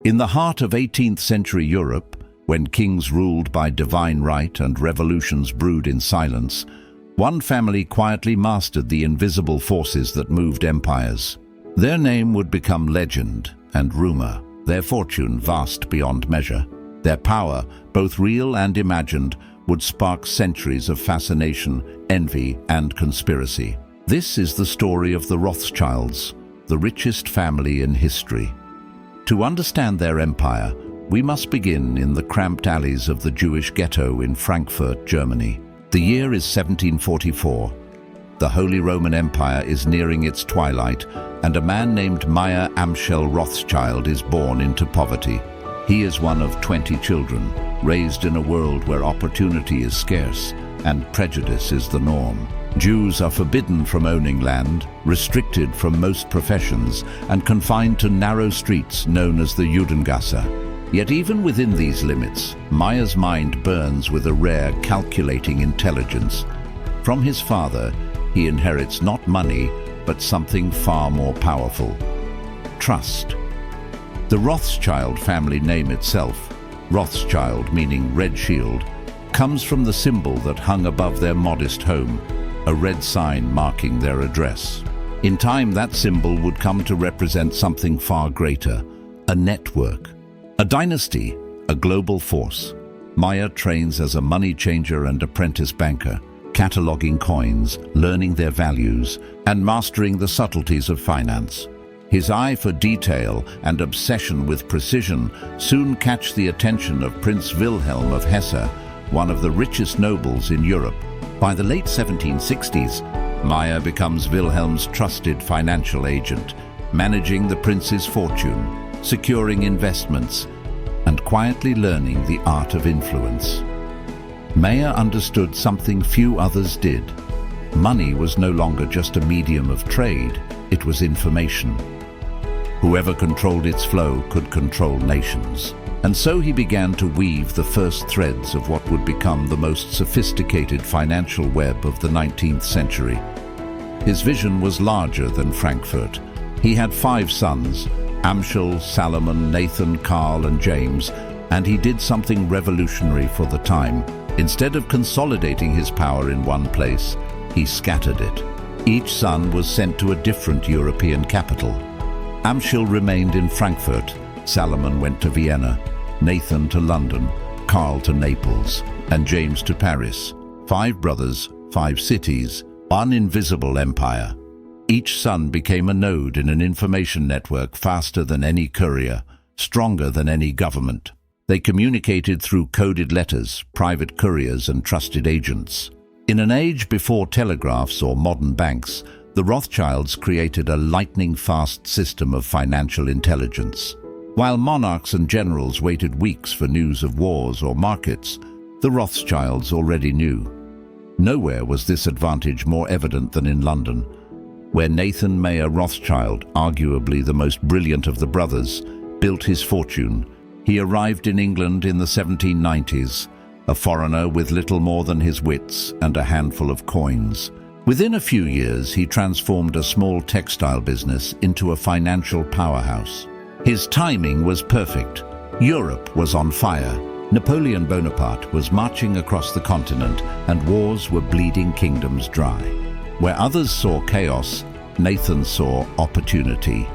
In the heart of 18th century Europe, when kings ruled by divine right and revolutions brewed in silence, one family quietly mastered the invisible forces that moved empires. Their name would become legend and rumor, their fortune vast beyond measure. Their power, both real and imagined, would spark centuries of fascination, envy, and conspiracy. This is the story of the Rothschilds, the richest family in history. To understand their empire, we must begin in the cramped alleys of the Jewish ghetto in Frankfurt, Germany. The year is 1744. The Holy Roman Empire is nearing its twilight, and a man named Mayer Amschel Rothschild is born into poverty. He is one of 20 children, raised in a world where opportunity is scarce and prejudice is the norm. Jews are forbidden from owning land, restricted from most professions, and confined to narrow streets known as the Judengasse. Yet even within these limits, Mayer's mind burns with a rare, calculating intelligence. From his father, he inherits not money, but something far more powerful: trust. The Rothschild family name itself, Rothschild meaning red shield, comes from the symbol that hung above their modest home, a red sign marking their address. In time, that symbol would come to represent something far greater: a network, a dynasty, a global force. Mayer trains as a money changer and apprentice banker, cataloging coins, learning their values, and mastering the subtleties of finance. His eye for detail and obsession with precision soon catch the attention of Prince Wilhelm of Hesse, one of the richest nobles in Europe. By the late 1760s, Mayer becomes Wilhelm's trusted financial agent, managing the prince's fortune, securing investments, and quietly learning the art of influence. Mayer understood something few others did. Money was no longer just a medium of trade, it was information. Whoever controlled its flow could control nations. And so he began to weave the first threads of what would become the most sophisticated financial web of the 19th century. His vision was larger than Frankfurt. He had 5 sons: Amschel, Salomon, Nathan, Carl, and James, and he did something revolutionary for the time. Instead of consolidating his power in one place, he scattered it. Each son was sent to a different European capital. Amschel remained in Frankfurt, Salomon went to Vienna, Nathan to London, Carl to Naples, and James to Paris. 5 brothers, 5 cities, one invisible empire. Each son became a node in an information network faster than any courier, stronger than any government. They communicated through coded letters, private couriers, and trusted agents. In an age before telegraphs or modern banks, the Rothschilds created a lightning-fast system of financial intelligence. While monarchs and generals waited weeks for news of wars or markets, the Rothschilds already knew. Nowhere was this advantage more evident than in London, where Nathan Mayer Rothschild, arguably the most brilliant of the brothers, built his fortune. He arrived in England in the 1790s, a foreigner with little more than his wits and a handful of coins. Within a few years, he transformed a small textile business into a financial powerhouse. His timing was perfect. Europe was on fire. Napoleon Bonaparte was marching across the continent, and wars were bleeding kingdoms dry. Where others saw chaos, Nathan saw opportunity.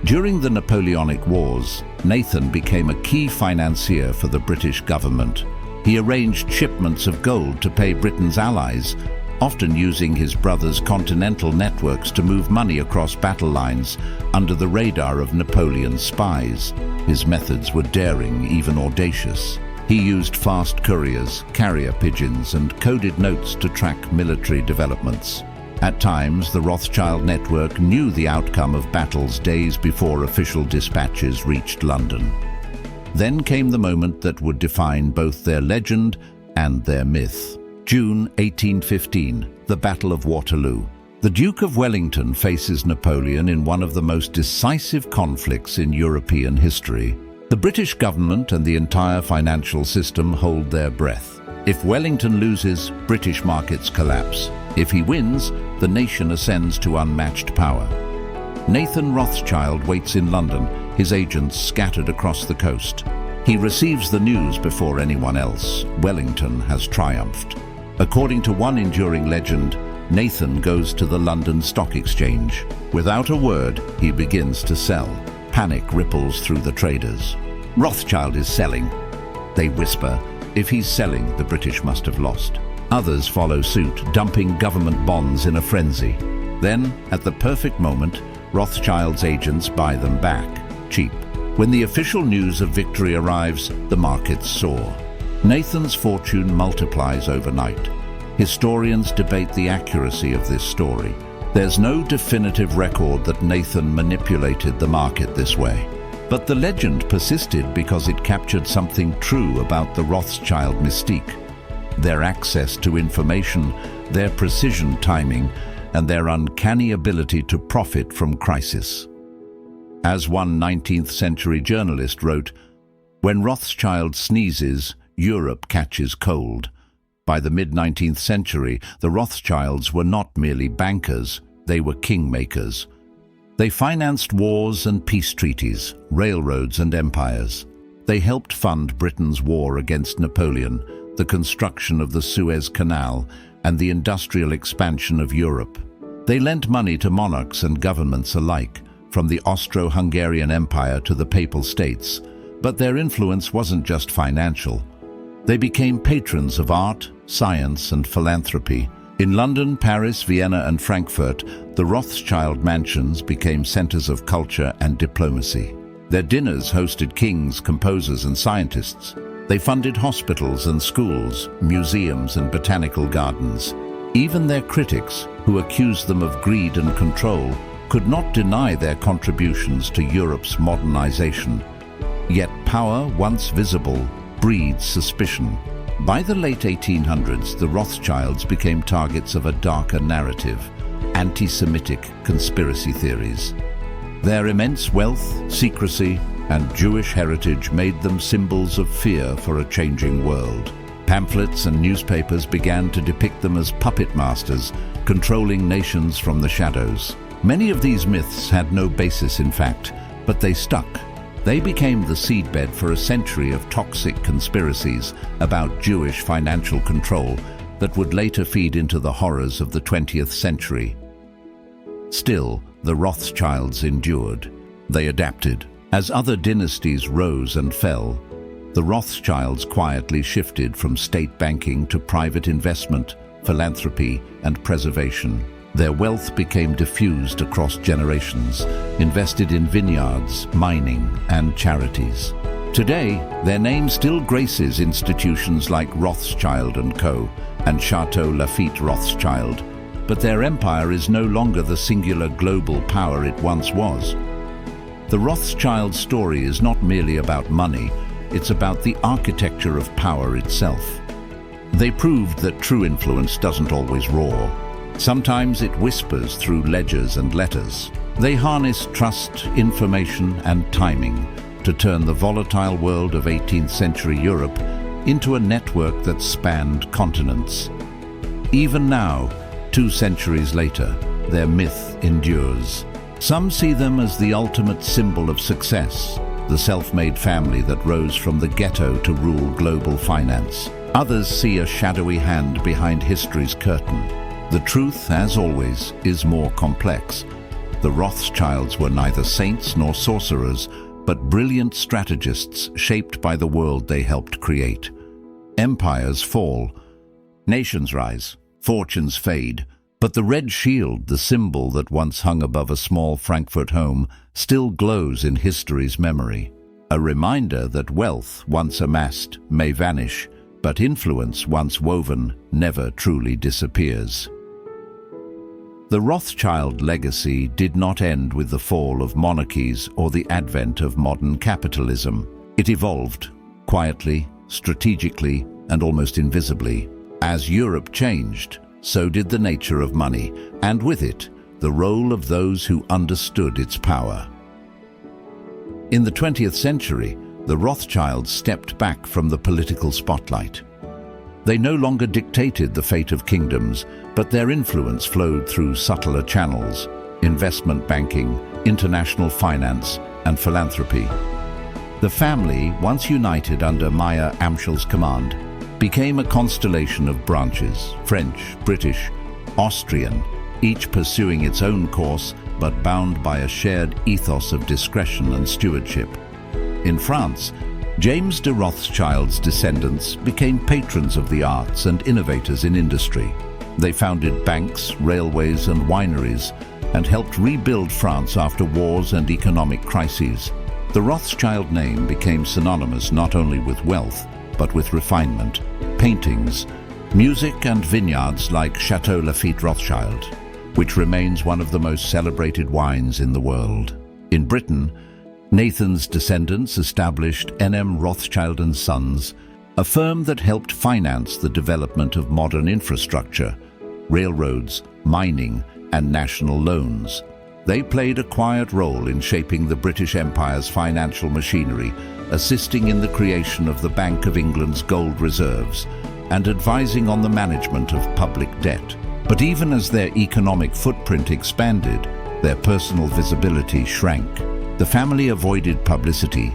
During the Napoleonic Wars, Nathan became a key financier for the British government. He arranged shipments of gold to pay Britain's allies, often using his brother's continental networks to move money across battle lines under the radar of Napoleon's spies. His methods were daring, even audacious. He used fast couriers, carrier pigeons, and coded notes to track military developments. At times, the Rothschild network knew the outcome of battles days before official dispatches reached London. Then came the moment that would define both their legend and their myth. June 1815, the Battle of Waterloo. The Duke of Wellington faces Napoleon in one of the most decisive conflicts in European history. The British government and the entire financial system hold their breath. If Wellington loses, British markets collapse. If he wins, the nation ascends to unmatched power. Nathan Rothschild waits in London, his agents scattered across the coast. He receives the news before anyone else. Wellington has triumphed. According to one enduring legend, Nathan goes to the London Stock Exchange. Without a word, he begins to sell. Panic ripples through the traders. "Rothschild is selling," they whisper. "If he's selling, the British must have lost." Others follow suit, dumping government bonds in a frenzy. Then, at the perfect moment, Rothschild's agents buy them back, cheap. When the official news of victory arrives, the markets soar. Nathan's fortune multiplies overnight. Historians debate the accuracy of this story. There's no definitive record that Nathan manipulated the market this way. But the legend persisted because it captured something true about the Rothschild mystique. Their access to information, their precision timing, and their uncanny ability to profit from crisis. As one 19th century journalist wrote, "When Rothschild sneezes, Europe catches cold." By the mid-19th century, the Rothschilds were not merely bankers, they were kingmakers. They financed wars and peace treaties, railroads and empires. They helped fund Britain's war against Napoleon, the construction of the Suez Canal, and the industrial expansion of Europe. They lent money to monarchs and governments alike, from the Austro-Hungarian Empire to the Papal States. But their influence wasn't just financial. They became patrons of art, science, and philanthropy. In London, Paris, Vienna, and Frankfurt, the Rothschild mansions became centers of culture and diplomacy. Their dinners hosted kings, composers, and scientists. They funded hospitals and schools, museums and botanical gardens. Even their critics, who accused them of greed and control, could not deny their contributions to Europe's modernization. Yet power, once visible, breeds suspicion. By the late 1800s, the Rothschilds became targets of a darker narrative, anti-Semitic conspiracy theories. Their immense wealth, secrecy, and Jewish heritage made them symbols of fear for a changing world. Pamphlets and newspapers began to depict them as puppet masters, controlling nations from the shadows. Many of these myths had no basis in fact, but they stuck. They became the seedbed for a century of toxic conspiracies about Jewish financial control that would later feed into the horrors of the 20th century. Still, the Rothschilds endured. They adapted. As other dynasties rose and fell, the Rothschilds quietly shifted from state banking to private investment, philanthropy, and preservation. Their wealth became diffused across generations, invested in vineyards, mining, and charities. Today, their name still graces institutions like Rothschild & Co. and Chateau Lafite Rothschild, but their empire is no longer the singular global power it once was. The Rothschild story is not merely about money, it's about the architecture of power itself. They proved that true influence doesn't always roar. Sometimes it whispers through ledgers and letters. They harnessed trust, information, and timing to turn the volatile world of 18th century Europe into a network that spanned continents. Even now, 2 centuries later, their myth endures. Some see them as the ultimate symbol of success, the self-made family that rose from the ghetto to rule global finance. Others see a shadowy hand behind history's curtain. The truth, as always, is more complex. The Rothschilds were neither saints nor sorcerers, but brilliant strategists shaped by the world they helped create. Empires fall, nations rise, fortunes fade, but the red shield, the symbol that once hung above a small Frankfurt home, still glows in history's memory. A reminder that wealth, once amassed, may vanish, but influence, once woven, never truly disappears. The Rothschild legacy did not end with the fall of monarchies or the advent of modern capitalism. It evolved, quietly, strategically, and almost invisibly. As Europe changed, so did the nature of money, and with it, the role of those who understood its power. In the 20th century, the Rothschilds stepped back from the political spotlight. They no longer dictated the fate of kingdoms, but their influence flowed through subtler channels: investment banking, international finance, and philanthropy. The family, once united under Mayer Amschel's command, became a constellation of branches, French, British, Austrian, each pursuing its own course but bound by a shared ethos of discretion and stewardship. In France, James de Rothschild's descendants became patrons of the arts and innovators in industry. They founded banks, railways and wineries and helped rebuild France after wars and economic crises. The Rothschild name became synonymous not only with wealth, but with refinement, paintings, music and vineyards like Chateau Lafite Rothschild, which remains one of the most celebrated wines in the world. In Britain, Nathan's descendants established N.M. Rothschild and Sons, a firm that helped finance the development of modern infrastructure, railroads, mining, and national loans. They played a quiet role in shaping the British Empire's financial machinery, assisting in the creation of the Bank of England's gold reserves, and advising on the management of public debt. But even as their economic footprint expanded, their personal visibility shrank. The family avoided publicity,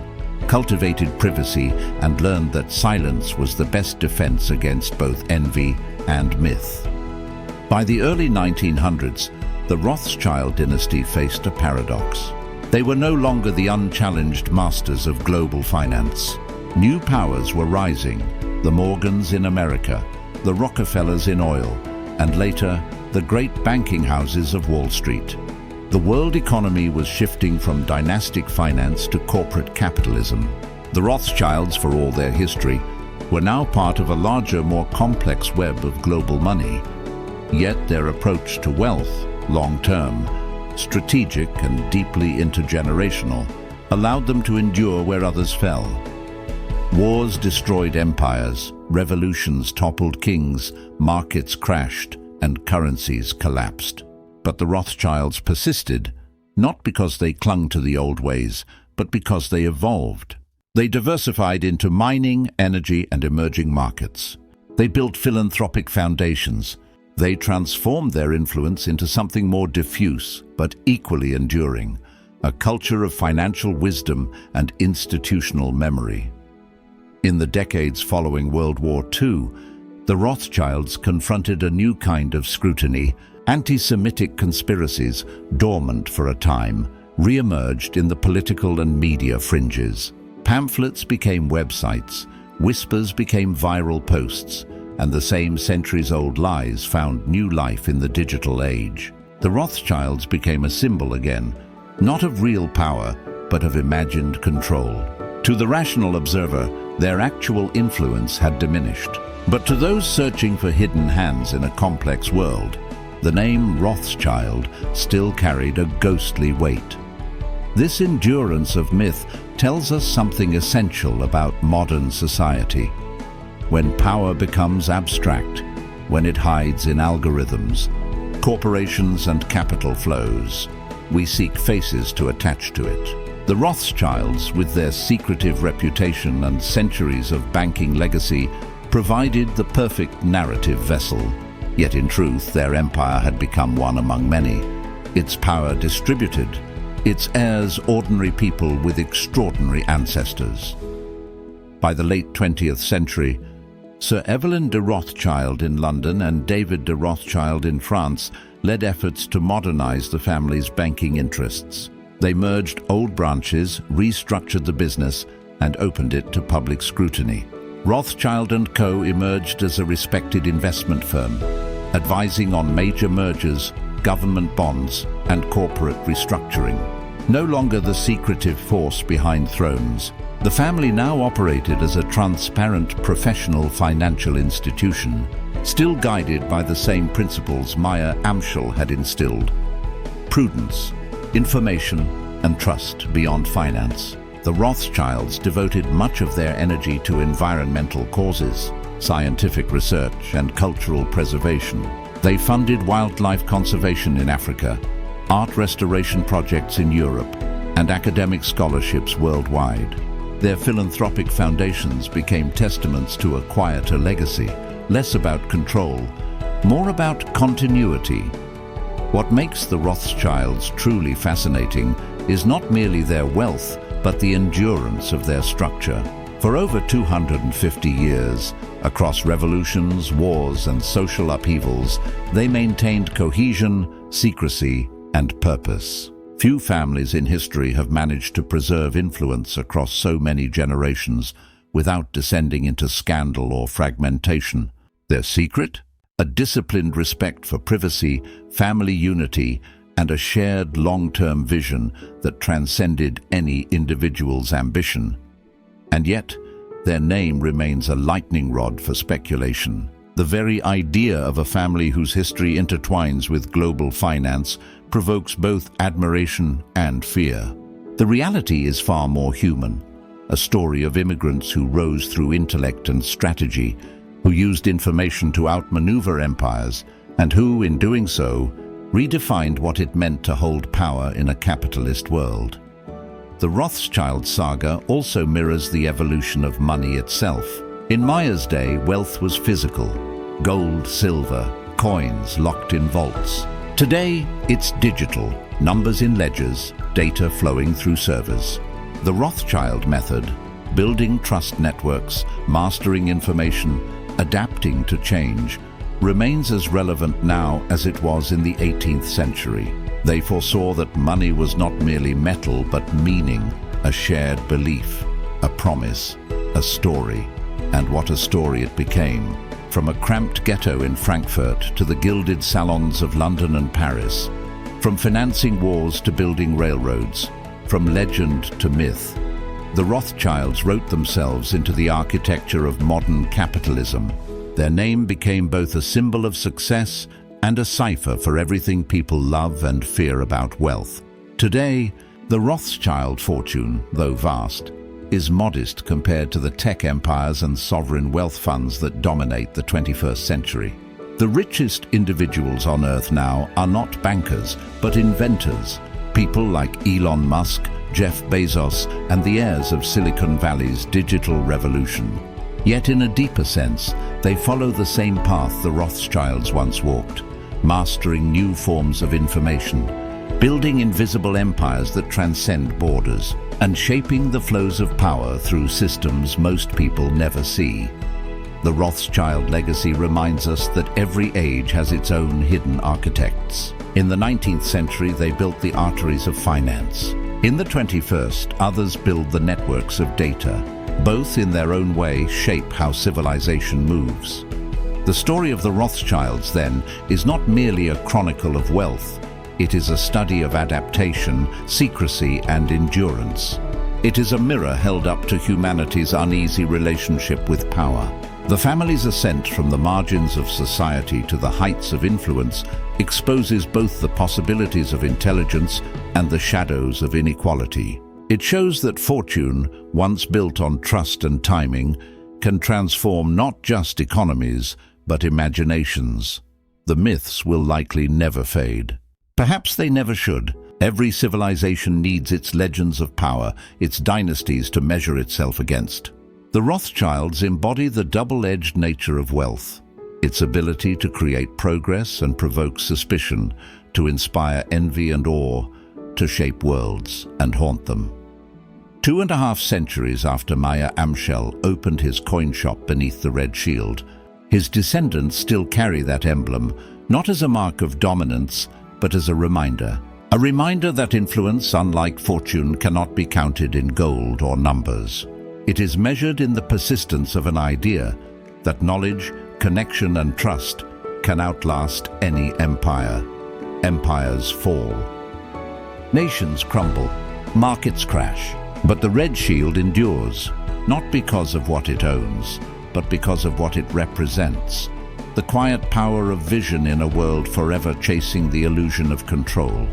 cultivated privacy, and learned that silence was the best defense against both envy and myth. By the early 1900s, the Rothschild dynasty faced a paradox. They were no longer the unchallenged masters of global finance. New powers were rising, the Morgans in America, the Rockefellers in oil, and later, the great banking houses of Wall Street. The world economy was shifting from dynastic finance to corporate capitalism. The Rothschilds, for all their history, were now part of a larger, more complex web of global money. Yet their approach to wealth, long-term, strategic and deeply intergenerational, allowed them to endure where others fell. Wars destroyed empires, revolutions toppled kings, markets crashed, and currencies collapsed. But the Rothschilds persisted, not because they clung to the old ways, but because they evolved. They diversified into mining, energy, and emerging markets. They built philanthropic foundations. They transformed their influence into something more diffuse, but equally enduring, a culture of financial wisdom and institutional memory. In the decades following World War II, the Rothschilds confronted a new kind of scrutiny. Anti-Semitic conspiracies, dormant for a time, re-emerged in the political and media fringes. Pamphlets became websites, whispers became viral posts, and the same centuries-old lies found new life in the digital age. The Rothschilds became a symbol again, not of real power, but of imagined control. To the rational observer, their actual influence had diminished. But to those searching for hidden hands in a complex world, the name Rothschild still carried a ghostly weight. This endurance of myth tells us something essential about modern society. When power becomes abstract, when it hides in algorithms, corporations and capital flows, we seek faces to attach to it. The Rothschilds, with their secretive reputation and centuries of banking legacy, provided the perfect narrative vessel. Yet in truth, their empire had become one among many, its power distributed, its heirs ordinary people with extraordinary ancestors. By the late 20th century, Sir Evelyn de Rothschild in London and David de Rothschild in France led efforts to modernize the family's banking interests. They merged old branches, restructured the business, and opened it to public scrutiny. Rothschild & Co. emerged as a respected investment firm, advising on major mergers, government bonds, and corporate restructuring. No longer the secretive force behind thrones, the family now operated as a transparent professional financial institution, still guided by the same principles Mayer Amschel had instilled: prudence, information, and trust beyond finance. The Rothschilds devoted much of their energy to environmental causes, scientific research, and cultural preservation. They funded wildlife conservation in Africa, art restoration projects in Europe, and academic scholarships worldwide. Their philanthropic foundations became testaments to a quieter legacy, less about control, more about continuity. What makes the Rothschilds truly fascinating is not merely their wealth, but the endurance of their structure. For over 250 years, across revolutions, wars, and social upheavals, they maintained cohesion, secrecy, and purpose. Few families in history have managed to preserve influence across so many generations without descending into scandal or fragmentation. Their secret? A disciplined respect for privacy, family unity, and a shared long-term vision that transcended any individual's ambition. And yet, their name remains a lightning rod for speculation. The very idea of a family whose history intertwines with global finance provokes both admiration and fear. The reality is far more human, a story of immigrants who rose through intellect and strategy, who used information to outmaneuver empires, and who, in doing so, redefined what it meant to hold power in a capitalist world. The Rothschild saga also mirrors the evolution of money itself. In Mayer's day, wealth was physical: gold, silver, coins locked in vaults. Today, it's digital: numbers in ledgers, data flowing through servers. The Rothschild method, building trust networks, mastering information, adapting to change, remains as relevant now as it was in the 18th century. They foresaw that money was not merely metal but meaning, a shared belief, a promise, a story. And what a story it became. From a cramped ghetto in Frankfurt to the gilded salons of London and Paris, from financing wars to building railroads, from legend to myth, the Rothschilds wrote themselves into the architecture of modern capitalism. Their name became both a symbol of success and a cipher for everything people love and fear about wealth. Today, the Rothschild fortune, though vast, is modest compared to the tech empires and sovereign wealth funds that dominate the 21st century. The richest individuals on Earth now are not bankers, but inventors. People like Elon Musk, Jeff Bezos, and the heirs of Silicon Valley's digital revolution. Yet in a deeper sense, they follow the same path the Rothschilds once walked, mastering new forms of information, building invisible empires that transcend borders, and shaping the flows of power through systems most people never see. The Rothschild legacy reminds us that every age has its own hidden architects. In the 19th century, they built the arteries of finance. In the 21st, others build the networks of data. Both, in their own way, shape how civilization moves. The story of the Rothschilds, then, is not merely a chronicle of wealth. It is a study of adaptation, secrecy, and endurance. It is a mirror held up to humanity's uneasy relationship with power. The family's ascent from the margins of society to the heights of influence exposes both the possibilities of intelligence and the shadows of inequality. It shows that fortune, once built on trust and timing, can transform not just economies, but imaginations. The myths will likely never fade. Perhaps they never should. Every civilization needs its legends of power, its dynasties to measure itself against. The Rothschilds embody the double-edged nature of wealth, its ability to create progress and provoke suspicion, to inspire envy and awe, to shape worlds and haunt them. 2.5 centuries after Mayer Amschel opened his coin shop beneath the Red Shield, his descendants still carry that emblem, not as a mark of dominance, but as a reminder that influence, unlike fortune, cannot be counted in gold or numbers. It is measured in the persistence of an idea that knowledge, connection, and trust can outlast any empire. Empires fall. Nations crumble. Markets crash. But the Red Shield endures, not because of what it owns, but because of what it represents. The quiet power of vision in a world forever chasing the illusion of control.